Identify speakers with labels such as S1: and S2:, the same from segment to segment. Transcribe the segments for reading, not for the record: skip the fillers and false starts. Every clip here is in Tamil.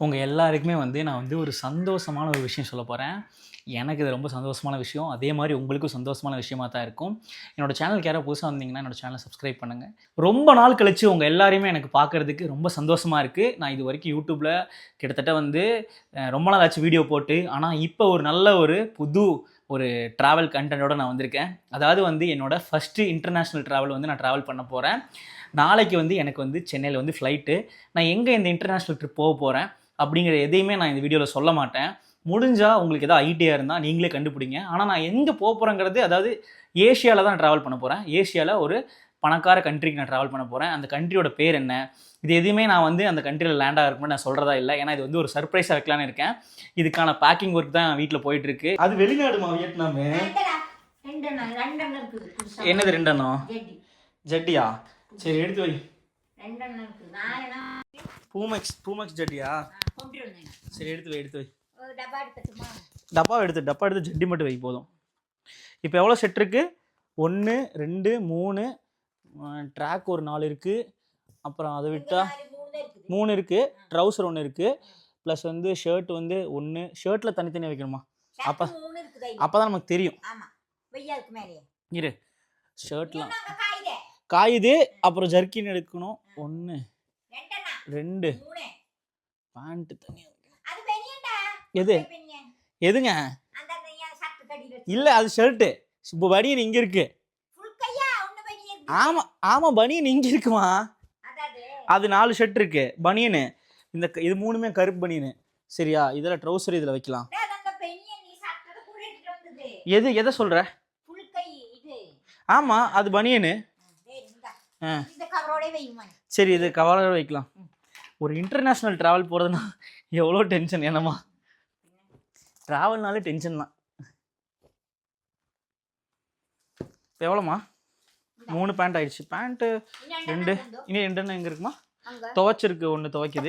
S1: உங்கள் எல்லாருக்குமே வந்து நான் வந்து ஒரு சந்தோஷமான ஒரு விஷயம் சொல்ல போகிறேன். எனக்கு இது ரொம்ப சந்தோஷமான விஷயம். அதே மாதிரி உங்களுக்கும் சந்தோஷமான விஷயமா தான் இருக்கும். என்னோட சேனலுக்கு யாராவது புதுசா வந்தீங்கன்னா, என்னோட சேனலை சப்ஸ்கிரைப் பண்ணுங்க. ரொம்ப நாள் கழிச்சு உங்க எல்லாரையுமே எனக்கு பார்க்கறதுக்கு ரொம்ப சந்தோஷமா இருக்கு. நான் இதுவரைக்கும் YouTubeல கிட்டத்தட்ட வந்து ரொம்ப நாள் ஆச்சு வீடியோ போட்டு. ஆனா, இப்போ ஒரு நல்ல ஒரு புது ஒரு ட்ராவல் கன்டென்ட்டோட நான் வந்திருக்கேன். அதாவது வந்து என்னோட ஃபர்ஸ்ட்டு இன்டர்நேஷனல் ட்ராவல் வந்து நான் ட்ராவல் பண்ண போறேன். நாளைக்கு வந்து எனக்கு வந்து சென்னையில வந்து ஃப்ளைட்டு. நான் எங்க இந்த இன்டர்நேஷனல் ட்ரிப் போறேன் அப்படிங்கிற எதையுமே நான் இந்த வீடியோவில் சொல்ல மாட்டேன். முடிஞ்சா உங்களுக்கு ஏதாவது ஐடியா இருந்தால் நீங்களே கண்டுபிடிங்க. ஆனால் நான் எங்கே போகிறேங்கிறது, அதாவது ஏஷியாவில் தான் ட்ராவல் பண்ண போகிறேன். ஏஷியாவில் ஒரு பணக்கார கண்ட்ரிக்கு நான் ட்ராவல் பண்ண போகிறேன். அந்த கண்ட்ரியோட பேர் என்ன, இது எதுவுமே நான் வந்து அந்த கண்ட்ரியில் லேண்ட் ஆகிருக்குமே நான் சொல்கிறதா இல்லை. ஏன்னா இது வந்து ஒரு சர்ப்ரைஸாக வைக்கலான்னு இருக்கேன். இதுக்கான பேக்கிங் ஒர்க் தான் வீட்டில் போயிட்டு இருக்கு. அது வெளிநாடுமா வியட்நாமு? என்னது ரெண்டண்ணா? ஜட்டியா? சரி எடுத்து வை. பூமெக்ஸ் ஜட்டியா? சரி எடுத்து வை. டப்பா எடுத்து ஜட்டி மட்டும் வை போதும். இப்போ எவ்வளோ செட் இருக்கு? 1 2 3 ட்ராக் ஒரு 4 இருக்கு. அப்புறம் அதை விட்டா 3 இருக்கு. ட்ரௌசர் 1 இருக்கு. ப்ளஸ் வந்து ஷர்ட் வந்து 1. ஷர்ட்டில் தனித்தனியாக வைக்கணுமா? அப்போ தான் நமக்கு தெரியும். இரு, ஷர்ட்லாம் காயுது. அப்புறம் ஜர்க்கின் எடுக்கணும். 1 2 பேண்ட் தனியாக. எதுங்க? இல்லை அது ஷர்ட்டு. இப்போ பனியன் இங்கே இருக்கு. ஆமாம் பனியன் இங்கே இருக்குமா? அது 4 ஷர்ட் இருக்கு. பனியனு இது 3மே கருப்பு பனியனு. சரியா? இதில் ட்ரௌசர் இதில் வைக்கலாம். எதை சொல்கிற? ஆமாம் அது பனியனு. சரி இது கவரோட வைக்கலாம். ஒரு இன்டர்நேஷ்னல் ட்ராவல் போகிறதுனா எவ்வளோ டென்ஷன். என்னம்மா ட்ராவல்னாலே டென்ஷன் தான். எவ்வளோம்மா? 3 பேண்ட் ஆயிடுச்சு. பேண்ட்டு 2 இனி 2 எங்கே இருக்குமா? துவைச்சிருக்கு. 1 துவைக்குது.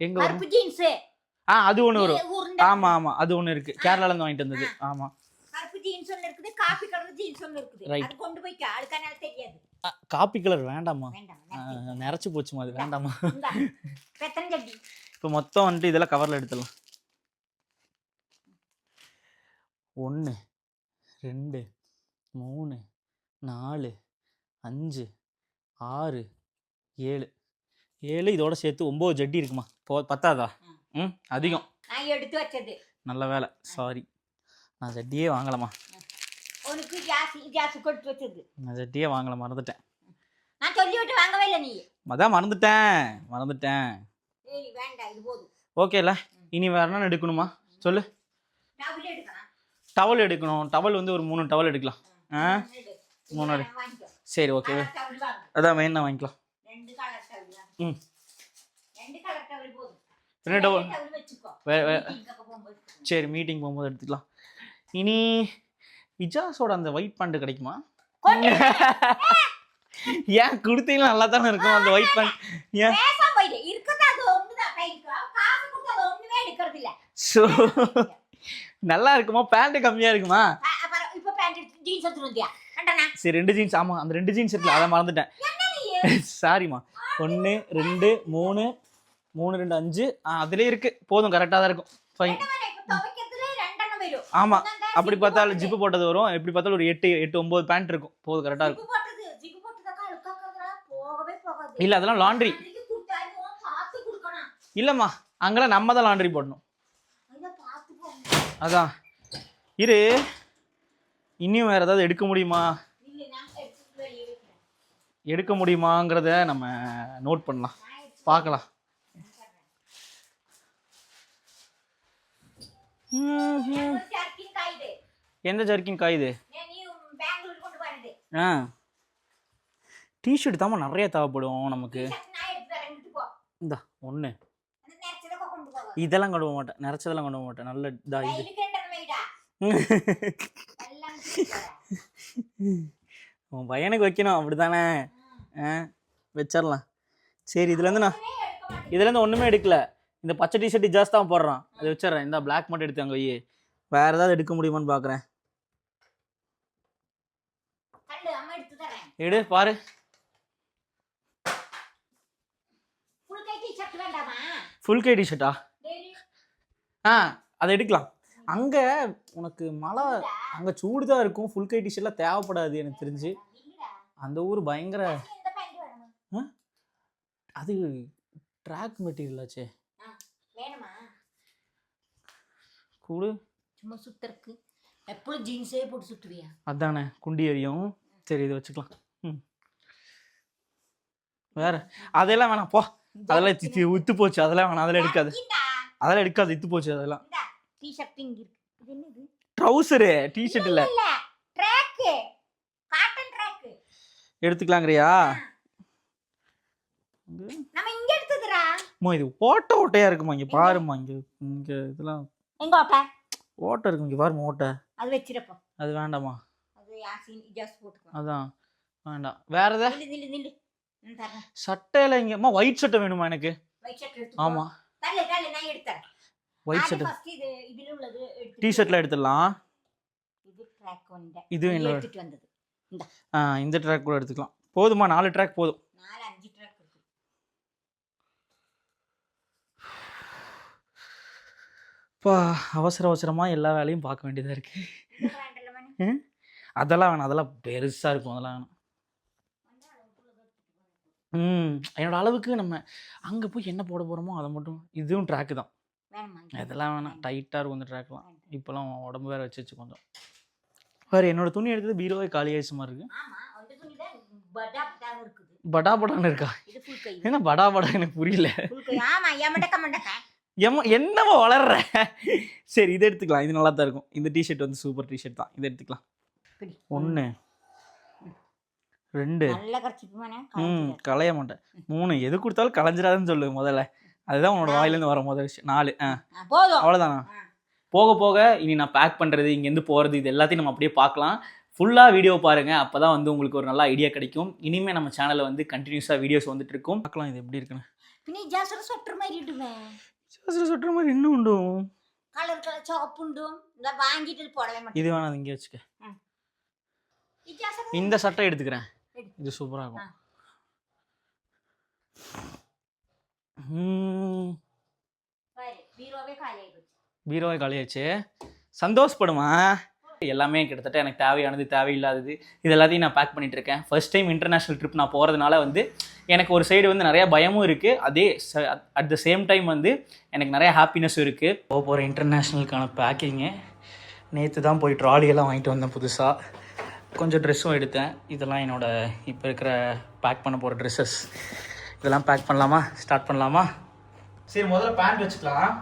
S1: எங்கே வரும்? அது 1 வரும். ஆமாம் அது 1 இருக்கு. கேரளாலேருந்து வாங்கிட்டு வந்தது. ஆமாம் காப்பி கலர் வேண்டாமா? நிறச்சி போச்சுமா அது வேண்டாமா? இப்போ மொத்தம் வந்துட்டு இதெல்லாம் கவரில் எடுத்துடலாம். 1 2 3 4 5 6 7 இதோட சேர்த்து 9 ஜட்டி இருக்குமா? பத்தாதா? அதிகம். எடுத்து வச்சது நல்ல வேலை. சாரி, நான் ஜட்டியே வாங்கலாமா? நான் ஜட்டியே வாங்கல, மறந்துட்டேன். அதான் மறந்துட்டேன். ஓகேல. இனி வேற என்ன எடுக்கணுமா சொல்லு. டவல் எடுக்கணும். டவல் வந்து ஒரு 3 டவல் எடுக்கலாம். 3 சரி ஓகே. அதான் மெயினாக வாங்கிக்கலாம். 2 டவல் சரி மீட்டிங் போகும்போது எடுத்துக்கலாம். இனி இஜாஸோட அந்த ஒயிட் பேண்ட் கிடைக்குமா? ஏன் கொடுத்தீங்களா? நல்லா தானே இருக்கும் அந்த ஒயிட் பேண்ட். ஏன் நல்லா இருக்குமா? பேண்ட் கம்மியா இருக்குமா? சரி 2 ஜீன்ஸ். ஆமா அந்த 2 ஜீன்ஸ் இருக்குல்ல, அதை மறந்துட்டேன். சாரிம்மா. 1 2 3 3 2 5 அதுலேயே இருக்கு. போதும், கரெக்டாக தான் இருக்கும். ஃபைன். ஆமா அப்படி பார்த்தாலும் ஜிப்பு போட்டது வரும். எப்படி பார்த்தாலும் ஒரு 8 9 பேண்ட் இருக்கும். போதும், கரெக்டாக இருக்கும். இல்லை அதெல்லாம் லாண்ட்ரி இல்லைம்மா. அங்கெல்லாம் நம்ம தான் லாண்ட்ரி போடணும். அதான் இரு. இன்னும் வேறு ஏதாவது எடுக்க முடியுமாங்கிறத நம்ம நோட் பண்ணலாம், பார்க்கலாம். எந்த ஜர்க்கின் காயுது? டிஷர்ட் தாம்மா நிறைய தேவைப்படும் நமக்கு. இந்த 1 இதெல்லாம் கொண்டு போக மாட்டேன். நிறச்சதெல்லாம் கொண்டு போக மாட்டேன். நல்ல இதா இது. உன் பையனுக்கு வைக்கணும் அப்படித்தானே? வச்சிடலாம். சரி இதுலேருந்து ஒன்றுமே எடுக்கல. இந்த பச்சை டிஷர்ட் ஜாஸ்தி தான் போடுறான். அதை வச்சிடறேன். இந்த பிளாக் மட்டும் எடுத்து அங்கே வை. வேற ஏதாவது எடுக்க முடியுமான்னு பார்க்குறேன். எடு பாரு. ஃபுல் கை டிஷர்ட்டா? ஆ அதை எடுக்கலாம். அங்கே உனக்கு மழை, அங்கே சூடு தான் இருக்கும். ஃபுல் கை டிஷர்ட்லாம் தேவைப்படாது எனக்கு தெரிஞ்சு. அந்த ஊர் பயங்கர அது ட்ராக் மெட்டீரியல் ஆச்சே. கூடு
S2: சும்மா சுத்தருக்கு எப்பவும் ஜீன்ஸே போட்டு சுத்துவியா?
S1: அதானே குண்டி எரியும். சரி இதை வச்சுக்கலாம். வேற அதெல்லாம் வேணாம் போ. அதெல்லாம் வித்து போச்சு. அதெல்லாம் வேணாம். அதெல்லாம் எடுக்காது. அதெல்லாம் எடுக்காது. வித்து போச்சு அதெல்லாம்.
S2: டி-ஷர்ட் இங்க இருக்கு. இது என்னது?
S1: ட்ரவுசர், டி-ஷர்ட் இல்ல.
S2: ட்ராக். Cotton track.
S1: எடுத்துக்கலாங்கறியா?
S2: நம்ம இங்க எடுத்துதுடா.
S1: இது ஓட்டையா இருக்குமா? இங்க பாருமா. இங்க இதெல்லாம்
S2: எங்க ஓட்டை?
S1: ஓட்டை இருக்கு இங்க பாருமா. ஓட்டை
S2: அது வெச்சிரப்பா.
S1: அது வேண்டாமா?
S2: அது யாசின் இஜாஸ் போட்டுக்கோ.
S1: அதான் வேண்டாம். வேற ஏதா?
S2: நில்லு. நான் தரேன்.
S1: சட்டையில இங்கம்மா ஒயிட் சட்டை வேணுமா எனக்கு?
S2: ஒயிட் ஷர்ட் எடுத்து. ஆமா. தல்ல நான் எடுத்தறேன். White shirt. ஃபர்ஸ்ட் இதுல உள்ளது எடுத்து. டி-ஷர்ட்ல
S1: எடுத்துடலாம்.
S2: இது ட்ராக் ஒன்னு.
S1: இது என்ன
S2: எடுத்துட்டு வந்தது.
S1: இந்த ட்ராக் கூட எடுத்துக்கலாம். போதுமா? 4 ட்ராக் போதும்.
S2: 4-5 ட்ராக் இருக்கு.
S1: அவசரமா எல்லா வேலையும் பார்க்க வேண்டியதா இருக்கு. அதெல்லாம் வேணாம். அதெல்லாம் பெருசா இருக்கும். அதெல்லாம் வேணாம். என்னோட அளவுக்கு நம்ம அங்கே போய் என்ன போட போகிறோமோ அதை மட்டும். இதுவும் ட்ராக்கு தான். இதெல்லாம் வேணாம். டைட்டாக இருக்கும் இந்த ட்ராக்லாம். இப்போலாம் உடம்பு வேறு வச்சு கொஞ்சம் வேறு. என்னோட துணி எடுத்தது பீரோவே காலி ஆயிடுச்சு மாதிரி இருக்கு. படான்னு இருக்கா? என்ன படா எனக்கு புரியல. என்னவோ வளர்ற. சரி இதை எடுத்துக்கலாம். இது நல்லா தான் இருக்கும். இந்த டிஷர்ட் வந்து சூப்பர் டிஷர்ட் தான். இதை எடுத்துக்கலாம். 1 2 களைய மாட்டேன். 3 எது கொடுத்தாலும் களைஞ்சிடாதுன்னு சொல்லு முதல்ல. அதுதான் உன்னோட வாயிலேருந்து வர முதல் விஷயம். 4 அவ்வளோதானா? போக போக இனி நான் பேக் பண்ணுறது, இங்கேருந்து போகிறது, இது எல்லாத்தையும் நம்ம அப்படியே பார்க்கலாம். ஃபுல்லாக வீடியோ பாருங்கள். அப்போ தான் வந்து உங்களுக்கு ஒரு நல்ல ஐடியா கிடைக்கும். இனிமேல் நம்ம சேனலில் வந்து கண்டினியூஸாக வீடியோஸ் வந்துட்டு இருக்கும். பார்க்கலாம் இது எப்படி இருக்குன்னு.
S2: சொட்டுற மாதிரி இடுவேன்.
S1: சொட்டுற மாதிரி இன்னும் உண்டு.
S2: கலர் சாப் உண்டு. வாங்கிட்டு போடவே மாட்டேன்.
S1: இது வேணாம். இங்கே வச்சுக்க. இந்த சட்டை எடுத்துக்கிறேன். இது சூப்பராக இருக்கும். பீரோவே காலியாச்சு. சந்தோஷப்படுமா? எல்லாமே கிட்டத்தட்ட எனக்கு தேவையானது, தேவையில்லாதது இது எல்லாத்தையும் நான் பேக் பண்ணிட்டு இருக்கேன். ஃபர்ஸ்ட் டைம் இன்டர்நேஷ்னல் ட்ரிப் நான் போகிறதுனால வந்து எனக்கு ஒரு சைடு வந்து நிறையா பயமும் இருக்குது. அதே அட் த சேம் டைம் வந்து எனக்கு நிறையா ஹாப்பினஸும் இருக்குது. போகிற இன்டர்நேஷ்னலுக்கான பேக்கிங்கு நேற்று தான் போய் ட்ராலியெல்லாம் வாங்கிட்டு வந்தேன் புதுசாக. கொஞ்சம் ட்ரெஸ்ஸும் எடுத்தேன். இதெல்லாம் என்னோடய இப்போ இருக்கிற பேக் பண்ண போகிற ட்ரெஸ்ஸஸ். இதெல்லாம் பேக் பண்ணலாமா? ஸ்டார்ட் பண்ணலாமா? சரி முதல்ல பேண்ட் வச்சுக்கலாம்.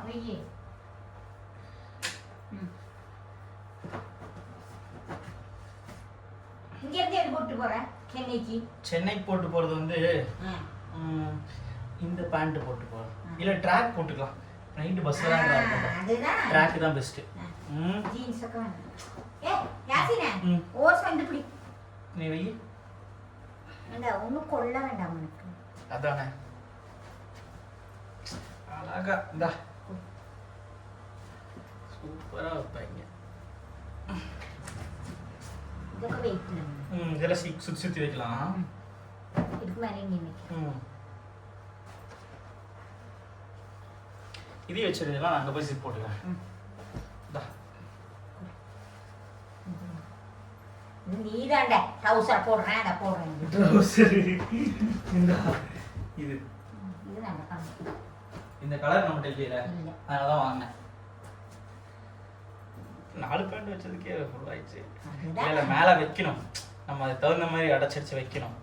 S1: சென்னைக்கு போட்டு போகிறது வந்து இந்த பேண்ட் போட்டு போகிறேன். இல்லை ட்ராக் போட்டுக்கலாம். நைட்டு பஸ்ஸில் தான் ட்ராக் தான் பெஸ்ட்டு. நீ வை.
S2: ஒன்றும் கொள்ள வேண்டாம் உனக்கு.
S1: அதானே அழகா இந்தா சூப்பராக வைப்பாங்க. இதெல்லாம் சுற்றி வைக்கலாம். இதையும் வச்சிருந்தேன். அங்கே போய் சிப் போட்டுக்கலாம்.
S2: நீதாண்ட ட்ரவுசர் போடுறேன். அதை போடுறேன்.
S1: இது இந்த கலர் நம்மகிட்ட இல்லையில, அதனால தான் வாங்கினேன். 4 பேண்ட் வச்சதுக்கே ஃபுல் ஆயிடுச்சு. இல்லை மேலே வைக்கணும். நம்ம அதுக்கு தகுந்த மாதிரி அடைச்சிருச்சு வைக்கணும்.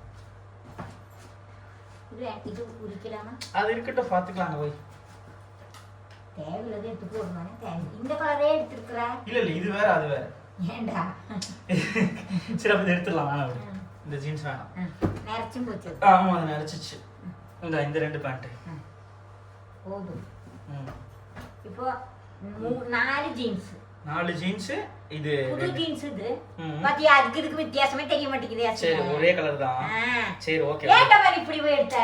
S1: அது இருக்கட்டும், பார்த்துக்கலாங்க போய்.
S2: தேவையில்லது எடுத்து போடுவானே. இந்த கலரே எடுத்துருக்குறேன்.
S1: இல்லை இது வேற அது வேற.
S2: ஏண்டா?
S1: சரி அப்போ எடுத்துடலாம். வேணாம் அப்படி. இந்த ஜீன்ஸ் வேணாம்.
S2: நரைச்சும் போச்சு.
S1: ஆமாம் அது நரைச்சிச்சு. இந்த 2 பேண்ட்டு
S2: போதும். இப்போ 4 ஜீன்ஸ்.
S1: 4 ஜீன்ஸ். இது
S2: புது ஜீன்ஸ். இது பாத்தியா? அதுக்கு இதுக்கு வித்தியாசமே தெரிய மாட்டேங்குது.
S1: சரி ஒரே கலர் தான். சரி ஓகே.
S2: ஏன்டா மாதிரி இப்படி போய் எடுத்த?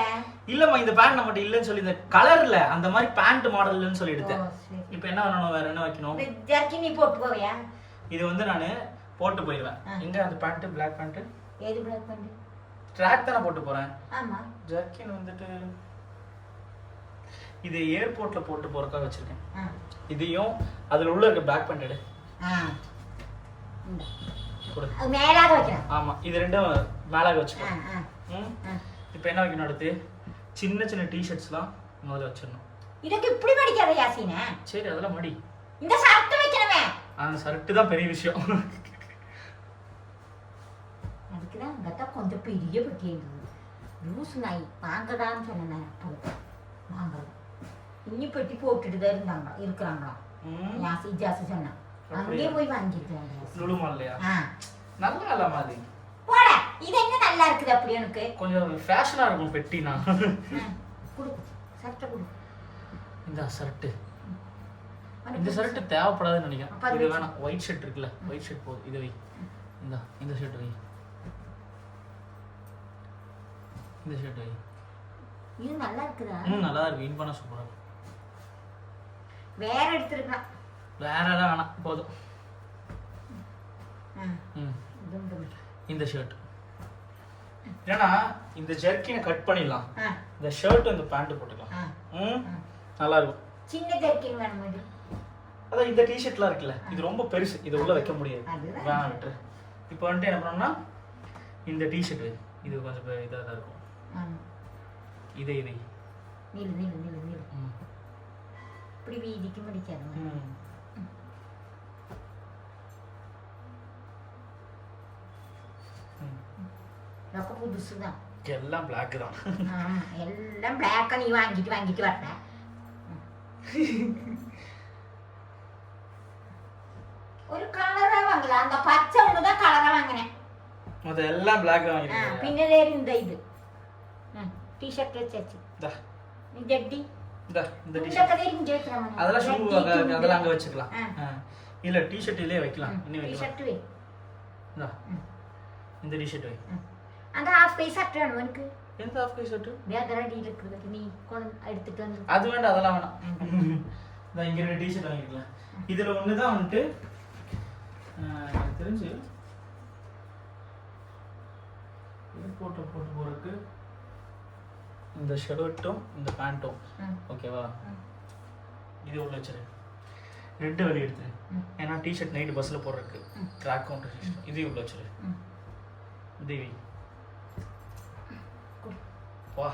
S1: இல்லம்மா இந்த பேண்ட் நம்மட்ட இல்லன்னு சொல்லி இந்த கலர்ல அந்த மாதிரி பேண்ட் மாடல் இல்லன்னு சொல்லி எடுத்தேன். இப்போ என்ன பண்ணணும்? வேற என்ன வைக்கணும்?
S2: ஜர்க்கின் நீ போட்டு போவியா?
S1: இது வந்து நான் போட்டு போயிடுவேன். எங்க அந்த பேண்ட் Black பேண்ட்?
S2: ஏது Black பேண்ட்?
S1: ட்ராக் தான போட்டு போறேன்.
S2: ஆமா.
S1: ஜர்க்கின் வந்துட்டு இது ஏர்போர்ட்ல போட்டு போறதுக்காக வச்சிருக்கேன்.
S2: ஆ.
S1: இதையும் அதுல உள்ள இருக்க பிளாக் பேண்ட் எடு.
S2: ஆ. அது மேலாக வைக்கிறேன்.
S1: ஆமா, இது ரெண்டும் மேலாக வச்சுக்கோ.
S2: ஆ.
S1: இப்போ என்ன வைக்கணும் அடுத்து? சின்ன சின்ன டிஷர்ட்ஸ்லாம் முதல்ல வச்சிடணும்.
S2: இதுக்கு இப்படி மடிக்காத யாசினே.
S1: சரி, அதெல்லாம் மடி.
S2: இந்த ஷர்ட் வைக்கணுமே.
S1: அந்த ஷர்ட் தான் பெரிய விஷயம்.
S2: அதுக்கு தான் அங்கே தான் கொஞ்சம் பெரிய பெட்டி இருந்தது. லூஸ் நாய் வாங்கடான்னு சொன்னேன். வாங்கல. இன்னும் பெட்டி போட்டுட்டு தான் இருக்கிறாங்களா? யாசி ஜாசி சொன்னான். அங்கேயே போய் வாங்கிருக்காங்க.
S1: லுலுமால்லையா?
S2: ஆ.
S1: நல்லா இல்லாம அது.
S2: போட. இது என்ன நல்லா இருக்குது அப்படி எனக்கு?
S1: கொஞ்சம் ஃபேஷனா இருக்கும் பெட்டினா.
S2: குடு. ஷர்ட் குடு.
S1: இந்த ஷர்ட். இந்த ஷர்ட் தேவைப்படாதுன்னு நினைக்கிறேன். இது வேணாம். ஒயிட் ஷர்ட் இருக்குல்ல, ஒயிட் ஷர்ட் போதும். இது வை. இந்த ஷர்ட் வை. இந்த ஷர்ட் வை.
S2: இது நல்லா இருக்குதா?
S1: நல்லா இருக்கு. இன் பண்ண சூப்பரா இருக்கு.
S2: வேற எடுத்துக்கலாம்.
S1: வேற எல்லாம் வேணாம், போதும். இந்த ஷர்ட் ஏன்னா இந்த ஜெர்க்கினை கட் பண்ணிடலாம். இந்த ஷர்ட் இந்த பேண்ட் போட்டுக்கலாம். நல்லா இருக்கும்.
S2: சின்ன ஜெர்க்கின் வேணும் இது.
S1: அதான் இந்த டிஷர்ட்லாம் இருக்குல்ல, இது ரொம்ப பெருசு, இது உள்ள வைக்க முடியாது. வேணாம், விட்டுரு. இப்போ வந்துட்டு என்ன பண்ணோம்னா இந்த டிஷர்ட் இது கொஞ்சம் இதாக தான் இருக்கும். இதை
S2: நீல இப்படி வீதிக்கு முடிக்காது. ரொம்ப புதுசுதான்.
S1: எல்லாம் பிளாக் தான்.
S2: ஆமா, எல்லாம் பிளாக்கா நீ வாங்கிட்டு வரட்ட. ஒரு கலரா வாங்கலாம். அந்த பச்சை ஒண்ணுதான் கலரா வாங்கினேன்.
S1: மொத்த எல்லாம் பிளாக் வாங்கிருக்கேன்.
S2: பின்னலே இந்த இது டி-ஷர்ட் வச்சாச்சு. நீ ஜட்டி
S1: இந்த டி-ஷர்ட்
S2: இங்க வைக்கலாம்.
S1: அதெல்லாம் ஷூ அதெல்லாம் அங்க வச்சுக்கலாம். இல்ல டி-ஷர்ட் இல்லையே வைக்கலாம். இன்னும் வைக்கலாம்.
S2: டி-ஷர்ட் வை.
S1: இந்த டி-ஷர்ட் வை.
S2: அந்த ஹாஃப் கை ஷர்ட் வேணும் எனக்கு.
S1: எந்த ஹாஃப் கை ஷர்ட்?
S2: வேதரடி இருக்குது. நீ கொண்டு எடுத்துட்டு வந்து.
S1: அது வேண்டாம், அதெல்லாம் வேணாம். நான் இங்க ரெண்டு டி-ஷர்ட் வாங்கிக்கலாம். இதுல ஒண்ணு தான் வந்துட்டு எனக்கு தெரிஞ்சு போட்டு போறதுக்கு இந்த ஷர்ட்டும் இந்த பேண்ட்டும் ஓகேவா? இது உள்ள வச்சிரு. ரெட் வெளியே எடுத்துரு. ஏன்னா டி-ஷர்ட் நைட்டு பஸ்ஸில் போடுறதுக்கு ட்ராக் கவுண்டர் இதையும் உள்ள வச்சிரு. தேவி வா,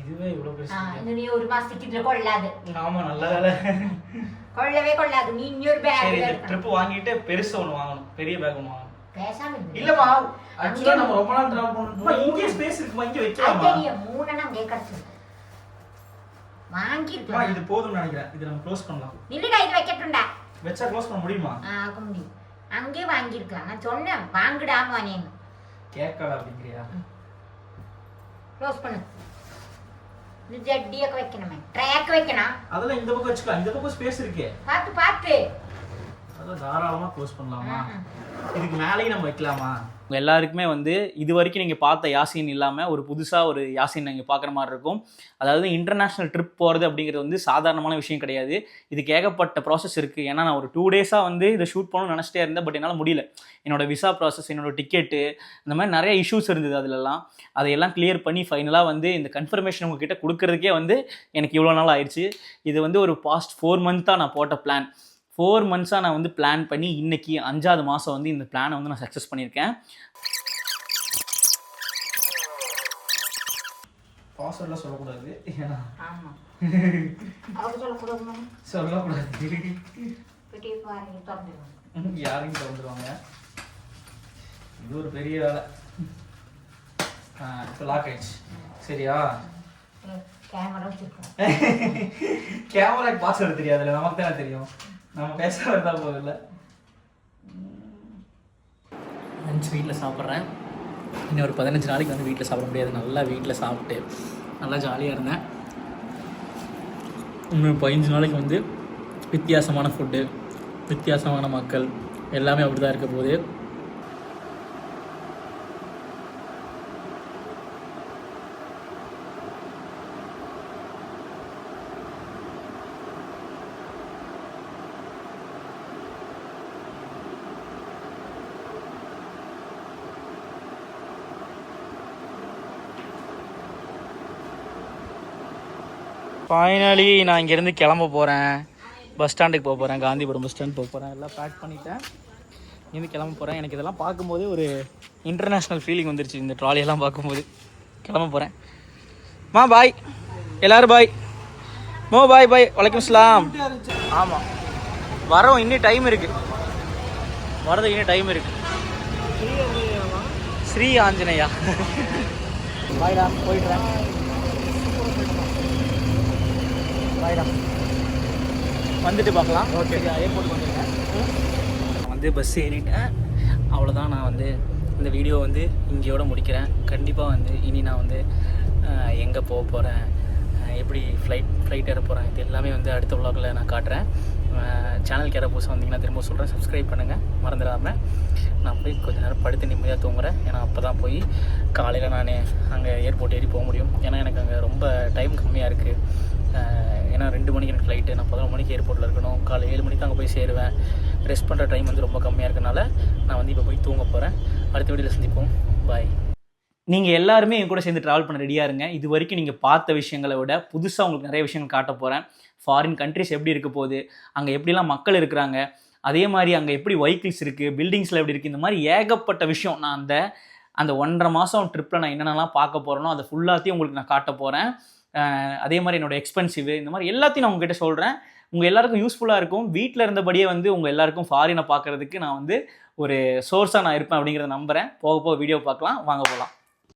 S1: இதுவே இவ்வளோ பெருசு.
S2: நீ ஒரு மாசத்துக்கு இதுல கொள்ளாது.
S1: ஆமா, நல்ல வேலை.
S2: கொள்ளவே கொள்ளாது. நீ இன்னொரு பேக்
S1: ட்ரிப் வாங்கிட்டு பெருசா ஒன்று வாங்கணும், பெரிய பேக் ஒன்று வாங்கணும்.
S2: பேசாம
S1: இல்லம்மா, ஆக்சுவலா நம்ம ரொம்ப நாள் டிராவல் பண்ணனும். இங்க ஸ்பேஸ் இருக்குமா? இங்க வைக்கலாமா?
S2: ஐயா, மூணனா அங்கே கடச்சிருக்கு. வாங்கிருக்கலாம்.
S1: இது போதும்னு நினைக்கிறேன். இது நம்ம க்ளோஸ் பண்ணலாம்.
S2: இல்லடா, இது வைக்கட்டும்டா.
S1: வெச்சா க்ளோஸ் பண்ண முடியுமா?
S2: ஆக முடியும். அங்கே வாங்கிருக்கலாம். நான் சொன்னேன் வாங்குடாம வானேன்னு.
S1: கேக்கல அப்படிங்கறியா?
S2: க்ளோஸ் பண்ணு. இது ஜட்டியக்க வைக்கணுமே. ட்ராக் வைக்கணும்.
S1: அதெல்லாம் இந்த பக்கம் வச்சுக்கலாம். இந்த பக்கம் ஸ்பேஸ் இருக்கே.
S2: பாத்து.
S1: அத தாராளமா க்ளோஸ் பண்ணலாமா? இதுக்கு மேலேயே நம்ம வைக்கலாமா? எல்லாருக்குமே வந்து இது வரைக்கும் நீங்கள் பார்த்த யாசின் இல்லாமல் ஒரு புதுசாக ஒரு யாசின் நீங்கள் பார்க்குற மாதிரி இருக்கும். அதாவது இன்டர்நேஷ்னல் ட்ரிப் போகிறது அப்படிங்கிறது வந்து சாதாரணமான விஷயம் கிடையாது. இதுக்கு ஏகப்பட்ட ப்ராசஸ் இருக்குது. ஏன்னா நான் ஒரு 2 டேஸாக வந்து இதை ஷூட் பண்ணணும்னு நினச்சிட்டே இருந்தேன். பட் என்னால் முடியல. என்னோடய விசா ப்ராசஸ், என்னோடய டிக்கெட்டு, இந்த மாதிரி நிறைய இஷ்யூஸ் இருந்தது. அதிலெல்லாம் அதையெல்லாம் கிளியர் பண்ணி ஃபைனலாக வந்து இந்த கன்ஃபர்மேஷன் உங்ககிட்ட கொடுக்கறதுக்கே வந்து எனக்கு இவ்வளோ நாள் ஆயிடுச்சு. இது வந்து ஒரு பாஸ்ட் 4 மந்த்தாக நான் போட்ட பிளான். 4 மந்த்ஸாக நான் வந்து பிளான் பண்ணி இன்னைக்கு 5வது மாதம் வந்து இந்த பிளானை வந்து நான் சக்ஸஸ் பண்ணியிருக்கேன். பாஸ்வேர்ட்லாம் சொல்லக்கூடாது.
S2: ஆமாம், அவங்க சொல்லக்கூடாது.
S1: சொல்லக்கூடாது. யாரையும் திறந்துருவாங்க. இது ஒரு பெரிய வேலை. இப்போ லாக் ஆயிடுச்சு. சரியா?
S2: கேமரா வச்சுருக்கோம்.
S1: கேமராக்கு பாஸ்வேர்டு தெரியாதுல்ல, நமக்கு தானே தெரியும். நம்ம பேச வரதா போதில்ல. லஞ்ச் வீட்டில் சாப்பிட்றேன். இன்னும் ஒரு 15 நாளைக்கு வந்து வீட்டில் சாப்பிட முடியாது. நல்லா வீட்டில் சாப்பிட்டு நல்லா ஜாலியாக இருந்தேன். இன்னும் 15 நாளைக்கு வந்து வித்தியாசமான ஃபுட்டு, வித்தியாசமான மக்கள் எல்லாமே அப்படி தான் இருக்க போகுது. ஃபைனலி நான் இங்கேருந்து கிளம்ப போகிறேன். பஸ் ஸ்டாண்டுக்கு போக போகிறேன். காந்திபுரம் பஸ் ஸ்டாண்ட் போக போகிறேன். எல்லாம் பேக் பண்ணிட்டேன். இங்கேருந்து கிளம்ப போகிறேன். எனக்கு இதெல்லாம் பார்க்கும்போது ஒரு இன்டர்நேஷ்னல் ஃபீலிங் வந்துருச்சு. இந்த ட்ராலியெல்லாம் பார்க்கும்போது கிளம்ப போகிறேன். பாய் எல்லோரும் பாய். பாய் பாய். வலைக்கம் சலாம். ஆமாம் வரோம். இன்னும் டைம் இருக்குது. வரதுக்கு இன்னும் டைம் இருக்குது. ஸ்ரீ ஆஞ்சநேயா. பாய்டா, போயிடுறேன். பாய்டா, வந்துட்டு பார்க்கலாம். ஓகே, ஏர்போர்ட்டுக்கு வந்துருக்கேன். நான் வந்து பஸ் ஏறிட்டேன். அவ்வளோதான். நான் வந்து இந்த வீடியோ வந்து இங்கேயோட முடிக்கிறேன். கண்டிப்பாக வந்து இனி நான் வந்து எங்கே போக போகிறேன், எப்படி ஃப்ளைட் ஏற போகிறேன், இது எல்லாமே வந்து அடுத்த vlogல நான் காட்டுறேன். சேனலுக்கு யாராவது புதுசாக வந்தீங்கன்னா திரும்ப சொல்கிறேன், சப்ஸ்கிரைப் பண்ணுங்கள் மறந்துடாமல். நான் போய் கொஞ்ச நேரம் படுத்து நிம்மதியாக தூங்குறேன். ஏன்னா அப்போ தான் போய் காலையில் நான் அங்கே ஏர்போர்ட் ஏறி போக முடியும். ஏன்னா எனக்கு அங்கே ரொம்ப டைம் கம்மியாக இருக்குது. ஏன்னா 2 மணிக்கு எனக்கு ஃப்ளைட்டு. நான் 11 மணிக்கு ஏர்போர்ட்டில் இருக்கணும். காலை 7 மணிக்கு அங்கே போய் சேருவேன். ரெஸ்ட் பண்ணுற டைம் வந்து ரொம்ப கம்மியாக இருக்கனால நான் வந்து இப்போ போய் தூங்க போகிறேன். அடுத்த வீடியோவில் சந்திப்போம். பாய். நீங்கள் எல்லாருமே என் கூட சேர்ந்து ட்ராவல் பண்ண ரெடியாக இருங்க. இது வரைக்கும் நீங்கள் பார்த்த விஷயங்களை விட புதுசாக உங்களுக்கு நிறைய விஷயங்கள் காட்ட போகிறேன். ஃபாரின் கண்ட்ரிஸ் எப்படி இருக்க போகுது, அங்கே எப்படிலாம் மக்கள் இருக்கிறாங்க, அதே மாதிரி அங்கே எப்படி வெஹிக்கிள்ஸ் இருக்குது, பில்டிங்ஸில் எப்படி இருக்குது, இந்த மாதிரி ஏகப்பட்ட விஷயம் நான் அந்த 1.5 மாதம் ட்ரிப்பில் நான் என்னென்னலாம் பார்க்க போகிறேனோ அதை ஃபுல்லாத்தையும் உங்களுக்கு நான் காட்ட போகிறேன். அதே மாதிரி என்னோடய எக்ஸ்பென்சிவ் இந்த மாதிரி எல்லாத்தையும் நான் உங்ககிட்ட சொல்கிறேன். உங்கள் எல்லாருக்கும் யூஸ்ஃபுல்லாக இருக்கும். வீட்டில் இருந்தபடியே வந்து உங்கள் எல்லாருக்கும் ஃபாரினை பார்க்குறதுக்கு நான் வந்து ஒரு சோர்ஸாக நான் இருப்பேன் அப்படிங்கிறத நம்புகிறேன். போக வீடியோ பார்க்கலாம். வாங்க போகலாம்.